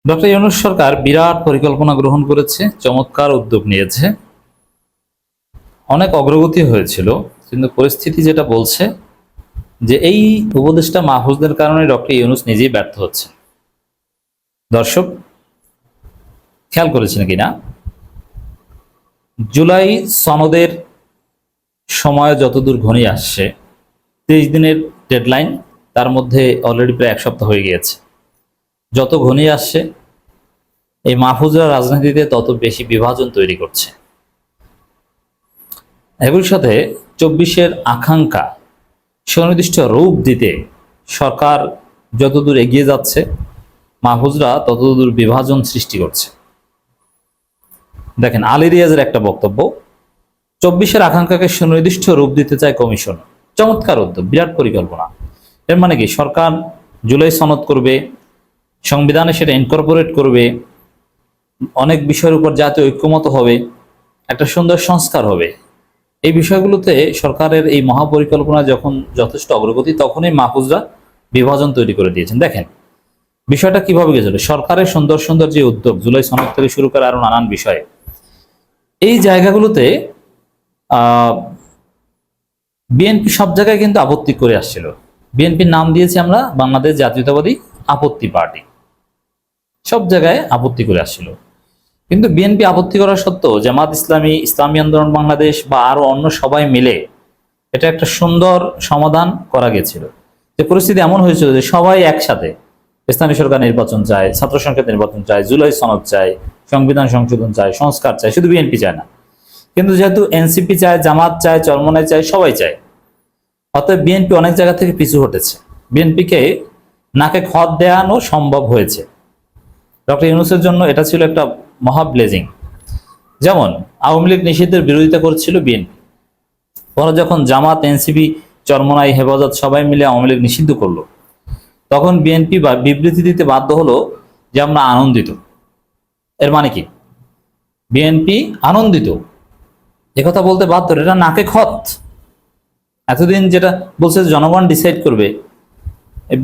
Doctor Yunus সরকার বিরাট পরিকল্পনা গ্রহণ করেছে, চমৎকার উদ্যোগ নিয়েছে, অনেক অগ্রগতি হয়েছিল। কিন্তু পরিস্থিতি যেটা বলছে যে এই উপদেষ্টা মাহফুজদের কারণে ডক্টর ইউনূস নিজেই ব্যর্থ হচ্ছে। দর্শক খেয়াল করেছেন কিনা, জুলাই সনদের সময় যতদূর ঘনিয়ে আসছে, 30 দিনের ডেডলাইন, তার মধ্যে অলরেডি প্রায় 1 সপ্তাহ হয়ে গিয়েছে। যত ঘনিয়ে আসছে এই মাহফুজরা রাজনীতিতে তত বেশি বিভাজন তৈরি করছে। একই সাথে 24-এর আকাঙ্ক্ষা সুনির্দিষ্ট রূপ দিতে সরকার যতদূর এগিয়ে যাচ্ছে, মাহফুজরা ততদূর বিভাজন সৃষ্টি করছে। দেখেন, আলী রিয়াজের একটা বক্তব্য, 24-এর আকাঙ্ক্ষাকে সুনির্দিষ্ট রূপ দিতে চায় কমিশন। চমৎকার উদ্যোগ, বিরাট পরিকল্পনা। এর মানে কি, সরকার জুলাই সনদ করবে, সংবিধানে সেটা ইনকর্পোরেট করবে, অনেক বিষয়ের উপর জাতীয় ঐক্যমত হবে, একটা সুন্দর সংস্কার হবে। এই বিষয়গুলোতে সরকারের এই মহাপরিকল্পনা যখন যথেষ্ট অগ্রগতি, তখনই মাহফুজরা বিভাজন তৈরি করে দিয়েছেন। দেখেন বিষয়টা কিভাবে গেছিল। সরকারের সুন্দর সুন্দর যে উদ্যোগ, জুলাই সনদ থেকে শুরু করে আরো নানান বিষয়ে, এই জায়গাগুলোতে বিএনপি সব জায়গায় কিন্তু আপত্তি করে আসছিল। বিএনপির নাম দিয়েছি আমরা বাংলাদেশ জাতীয়তাবাদী আপত্তি পার্টি। সব জায়গায় আপত্তি করে আসছিল, কিন্তু বিএনপি আপত্তি করা সত্ত্বেও জামাত ইসলামী, ইসলামী আন্দোলন বাংলাদেশ বা আরো অন্য সবাই মিলে এটা একটা সুন্দর সমাধান করা গেছিল। যে পরিস্থিতি এমন হয়েছিল যে সবাই একসাথে স্থানীয় সরকার নির্বাচন চায়, ছাত্র সংসদ নির্বাচন চায়, জুলাই সনদ চায়, সংবিধান সংশোধন চায়, সংস্কার চায়, শুধু বিএনপি চায় না। কিন্তু যেহেতু এনসিপি চায়, জামাত চায়, চরমনাই চায়, সবাই চায়, অতএব বিএনপি অনেক জায়গা থেকে পিছু হটেছে। বিএনপিকে নাকে খত দেওয়ানো সম্ভব হয়েছে। ডক্টর ইউনূসের জন্য এটা ছিল একটা মহা ব্লেজিং। যেমন আওয়ামী লীগ নিষিদ্ধের বিরোধিতা করছিল বিএনপি, পরে যখন জামাত, এনসিপি, চরমনাই, হেফাজত সবাই মিলে আওয়ামী লীগ নিষিদ্ধ করলো, তখন বিএনপি বা বিবৃতি দিতে বাধ্য হলো যে আমরা আনন্দিত। এর মানে কি, বিএনপি আনন্দিত, একথা বলতে বাধ্য। এটা নাকে খত। এতদিন যেটা বলছে জনগণ ডিসাইড করবে,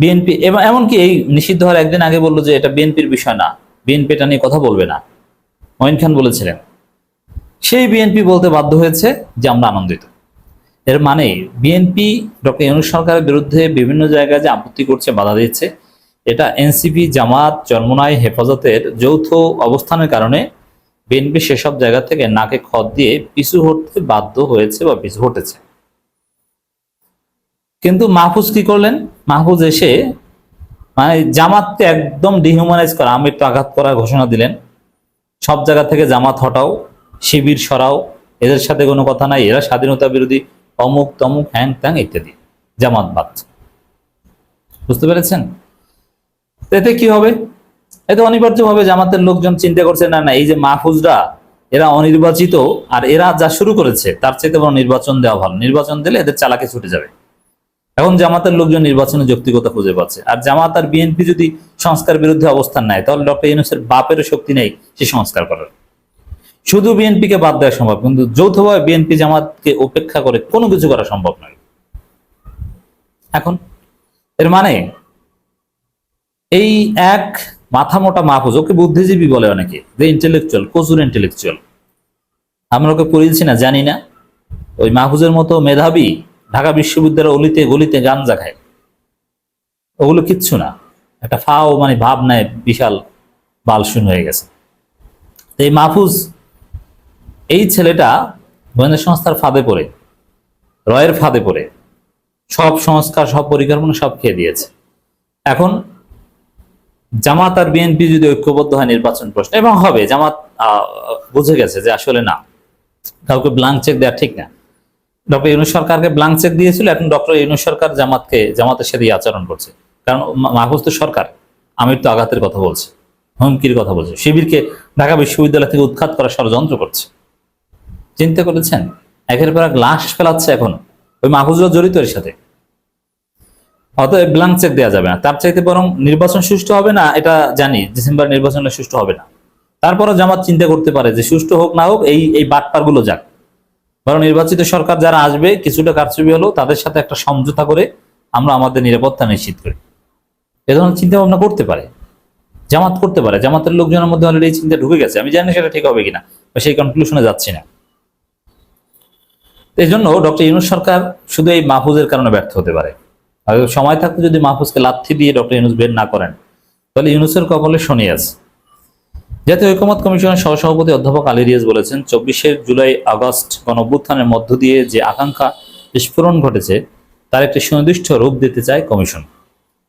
বিএনপি এমনকি এই নিষিদ্ধ হওয়ার একদিন আগে বললো যে এটা বিএনপির বিষয় না, বিএনপি এটা নিয়ে কথা বলবে না, মঈন খান বলেছিলেন। সেই বিএনপি বলতে বাধ্য হয়েছে যে আমরা আনন্দিত। এর মানে বিএনপি ডক্টর ইউনূস সরকারের বিরুদ্ধে বিভিন্ন জায়গায় যে আপত্তি করছে, বাধা দিচ্ছে, এটা এনসিপি, জামাত, চরমনাই, হেফাজতের যৌথ অবস্থানের কারণে বিএনপি সেসব জায়গা থেকে নাকে খত দিয়ে পিছু হটতে বাধ্য হয়েছে বা পিছু হটেছে। কিন্তু মাহফুজ কি করলেন? মাহফুজ এসে মানে জামাতকে একদম ডিহিউম্যানাইজ করা, আমৃত্যু আঘাত করার ঘোষণা দিলেন। সব জায়গা থেকে জামাত হটাও, শিবির সরাও, এদের সাথে কোনো কথা নাই, এরা স্বাধীনতা বিরোধী, অমুক তমুক, হ্যাং ত্যাং ইত্যাদি, জামাত বাদ। বুঝতে পেরেছেন? এতে কি হবে? এতে অনিবার্যভাবে জামাতের লোকজন চিন্তা করছে, না না, এই যে মাহফুজরা এরা অনির্বাচিত, আর এরা যা শুরু করেছে তার চাইতে বড় নির্বাচন দেওয়া ভালো। নির্বাচন দিলে এদের চালাকি ছুটে যাবে। এখন জামাতের লোকজন নির্বাচনের যৌক্তিকতা খুঁজে পাচ্ছে। আর জামাত আর বিএনপি যদি সংস্কার বিরুদ্ধে অবস্থান নেয়, তাহলে ডক্টর ইউনূসের বাপেরও শক্তি নেই সে সংস্কার করার। শুধু বিএনপিকে বাদ দেওয়া সম্ভব, কিন্তু যৌথভাবে বিএনপি জামাতকে উপেক্ষা করে কোনো কিছু করা সম্ভব নয়। এখন এর মানে এই এক মাথা মোটা মাহফুজ, ওকে বুদ্ধিজীবী বলে অনেকে, যে ইন্টেলেকচুয়াল, প্রচুর ইন্টেলেকচুয়াল, আমরা ওকে পড়িয়েছি না, জানি না। ওই মাহফুজের মতো মেধাবী ঢাকা বিশ্ববিদ্যালয়ের অলিতে গলিতে গাঞ্জা খায়, ওগুলো কিচ্ছু না। একটা ফাও মানে ভাব নেয়, বিশাল বালশূন্য হয়ে গেছে। এই মাহফুজ, এই ছেলেটা গোয়েন্দা সংস্থার ফাঁদে পড়ে, রয়ের ফাঁদে পড়ে সব সংস্কার, সব পরিকল্পনা সব খেয়ে দিয়েছে। এখন জামাত আর বিএনপি যদি ঐক্যবদ্ধ হয় নির্বাচন প্রশ্ন, এবং হবে, জামাত বুঝে গেছে যে আসলে না, কাউকে ব্লাঙ্ক চেক দেওয়া ঠিক না। ডক্টর ইউনূস সরকারকে ব্লাঙ্ক চেক দিয়েছিল, এখন ডক্টর ইউনূস সরকার জামাতের সাথে আচরণ করছে। কারণ মাহফুজ তো সরকার, আমির তো আঘাতের কথা বলছে, হুমকির কথা বলছে, শিবিরকে ঢাকা বিশ্ববিদ্যালয় থেকে উৎখাত করার ষড়যন্ত্র করছে। চিন্তা করেছেন? একের পর এক লাশ ফেলাচ্ছে এখন, ওই মাহফুজরা জড়িত এর সাথে। অতএব ব্লাঙ্ক চেক দেওয়া যাবে না। তার চাইতে বরং নির্বাচন সুষ্ঠু হবে না, এটা জানি, ডিসেম্বর নির্বাচনে সুষ্ঠু হবে না। তারপরও জামাত চিন্তা করতে পারে যে সুষ্ঠু হোক না হোক, এই বাটপার গুলো যাক, বরং নির্বাচিত সরকার যারা আসবে, কিছুটা কারচুপি হলো, তাদের সাথে একটা সমঝোতা করে আমরা আমাদের নিরাপত্তা নিশ্চিত করি। এ ধরনের চিন্তা ভাবনা করতে পারে। জামাত করতে পারে, জামাতের লোকজনের মধ্যে অলরেডি এই চিন্তা ঢুকে গেছে। আমি জানি না সেটা ঠিক হবে কিনা, বা সেই কনক্লুশনে যাচ্ছি না। এই জন্য ডক্টর ইউনূস সরকার শুধু এই মাহফুজের কারণে ব্যর্থ হতে পারে। আর সময় থাকতে যদি মাহফুজকে লাথি দিয়ে ডক্টর ইউনূস বের না করেন, তাহলে ইউনূসের কপালে শনি আছে। জাতীয় ঐকমত্য কমিশনের সহসভাপতি অধ্যাপক আলী রিয়াজ বলেছেন, 24 জুলাই আগস্ট গণঅভ্যুত্থানের মধ্য দিয়ে যে আকাঙ্ক্ষা বিস্ফোরণ ঘটেছে তার একটি সুনির্দিষ্ট রূপ দিতে চায় কমিশন।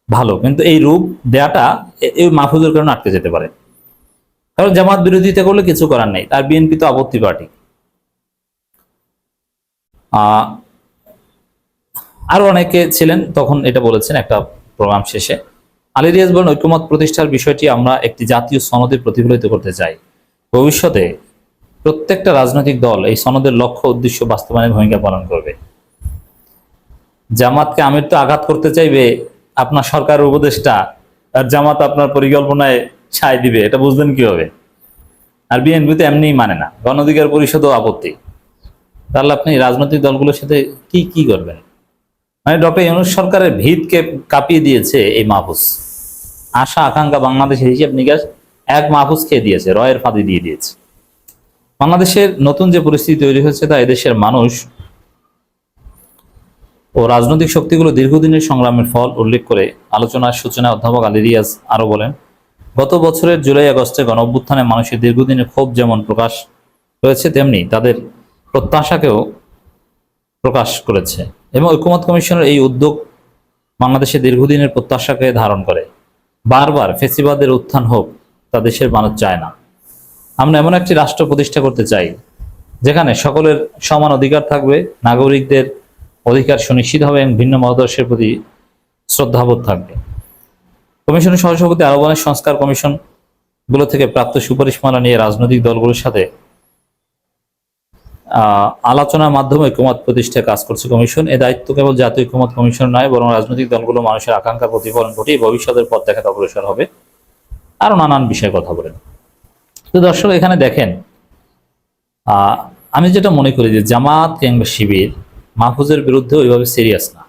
ভালো, কিন্তু এই রূপ দেয়াটা এই মাহফুজের কারণে আটকে যেতে পারে। কারণ জামাত বিরোধিতা করলে কিছু করার নেই, তার বিএনপি তো আপত্তি পার্টি। আরো অনেকে ছিলেন তখন এটা বলেছেন একটা প্রোগ্রাম শেষে। আলী রিয়াজ বলেন, ঐক্যমত প্রতিষ্ঠার বিষয়টি আমরা একটি জাতীয় সনদে প্রতিফলিত করতে চাই। ভবিষ্যতে প্রত্যেকটা রাজনৈতিক দল এই সনদের লক্ষ্য উদ্দেশ্য বাস্তবায়নের ভূমিকা পালন করবে। জামাতকে আমির তো আঘাত করতে চাইবে আপনার সরকারের উপদেষ্টা, আর জামাত আপনার পরিকল্পনায় ছাই দিবে, এটা বুঝবেন কিভাবে? আর বিএনপি তো এমনিই মানে না, গণ অধিকার পরিষদও আপত্তি। তাহলে আপনি রাজনৈতিক দলগুলোর সাথে কি কি করবেন? মানে ডক্টর ইউনূস সরকারের ভিতকে কাঁপিয়ে দিয়েছে এই মাহফুজ। আশা আকাঙ্ক্ষা বাংলাদেশের হিসেব নিকাশ এক মাহফুজ খেয়ে দিয়েছে, রয়ের ফাঁদি দিয়ে দিয়েছে। বাংলাদেশের নতুন যে পরিস্থিতি তৈরি হয়েছে তা এদেশের মানুষ ও রাজনৈতিক শক্তিগুলো দীর্ঘদিনের সংগ্রামের ফল উল্লেখ করে আলোচনার সূচনায় অধ্যাপক আলী রিয়াজ আরো বলেন, গত বছরের জুলাই আগস্টে গণঅভ্যুত্থানে মানুষের দীর্ঘদিনের ক্ষোভ যেমন প্রকাশ হয়েছে, তেমনি তাদের প্রত্যাশাকেও প্রকাশ করেছে। এবং ঐকমত্য কমিশনের এই উদ্যোগ বাংলাদেশের দীর্ঘদিনের প্রত্যাশাকে ধারণ করে। বারবার ফেসিবাদের উত্থান হোক তা দেশের মানুষ চায় না। আমরা এমন একটি রাষ্ট্র প্রতিষ্ঠা করতে চাই যেখানে সকলের সমান অধিকার থাকবে, নাগরিকদের অধিকার সুনিশ্চিত হবে এবং ভিন্ন মতাদর্শের প্রতি শ্রদ্ধাবোধ থাকবে। কমিশনের সহসভাপতি আরো বলেন, সংস্কার কমিশন গুলো থেকে প্রাপ্ত সুপারিশমালা নিয়ে রাজনৈতিক দলগুলোর সাথে আলোচনার মাধ্যমে ঐক্যমত প্রতিষ্ঠায় কাজ করছে কমিশন। এ দায়িত্ব কেবল জাতীয় ঐক্যমত কমিশন নয়, বরং রাজনৈতিক দলগুলো মানুষের আকাঙ্ক্ষা প্রতিফলন ঘটিয়ে ভবিষ্যতের পথ দেখাতে অগ্রসর হবে। আরো নানান বিষয়ে কথা বলেন। তো দর্শক, এখানে দেখেন, আমি যেটা মনে করি যে জামাত কিংবা শিবির মাহফুজের বিরুদ্ধে ওইভাবে সিরিয়াস না,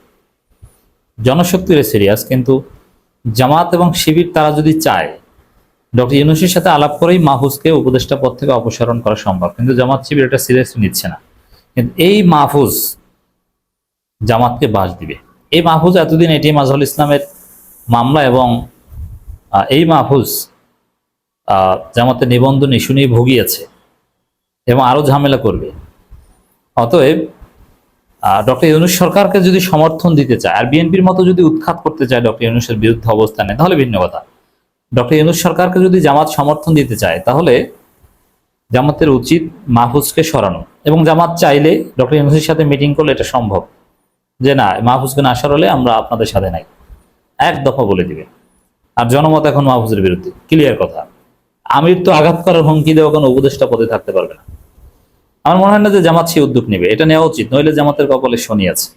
জনশক্তির সিরিয়াস। কিন্তু জামাত এবং শিবির তারা যদি চায়, ডক্টর ইউনূসের সাথে আলাপ করেই মাহফুজকে উপদেষ্টা পদ থেকে অপসারণ করা সম্ভব। কিন্তু জামাত শিবির এটা সিরিয়াসলি নিচ্ছে না। কিন্তু এই মাহফুজ জামাতকে বাস দিবে। এই মাহফুজ এতদিন এটিএম আজহারুল ইসলামের মামলা এবং এই মাহফুজ জামাতের নিবন্ধন ইস্যু নিয়ে ভুগিয়েছে এবং আরো ঝামেলা করবে। অতএব ডক্টর ইউনূস সরকারকে যদি সমর্থন দিতে চায়, আর বিএনপির মতো যদি উৎখাত করতে চায় ডক্টর ইউনূসের বিরুদ্ধে অবস্থানে, তাহলে ভিন্ন কথা। ডক্টর ইউনূস সরকারকে যদি জামাত সমর্থন দিতে চায়, তাহলে জামাতের উচিত মাহফুজকে সরানো। এবং জামাত চাইলে ডক্টর ইউনূসের সাথে মিটিং করলে এটা সম্ভব, যে না, মাহফুজকে না সরালে আমরা আপনাদের সাথে নাই, এক দফা বলে দিবে। আর জনমত এখন মাহফুজের বিরুদ্ধে, ক্লিয়ার কথা। আমির তো আঘাত করার হুমকি দেওয়া কোনো উপদেষ্টা পদে থাকতে পারবে না। আমার মনে হয় না যে জামাত সেই উদ্যোগ নেবে। এটা নেওয়া উচিত, নইলে জামাতের কপালে শনি আছে।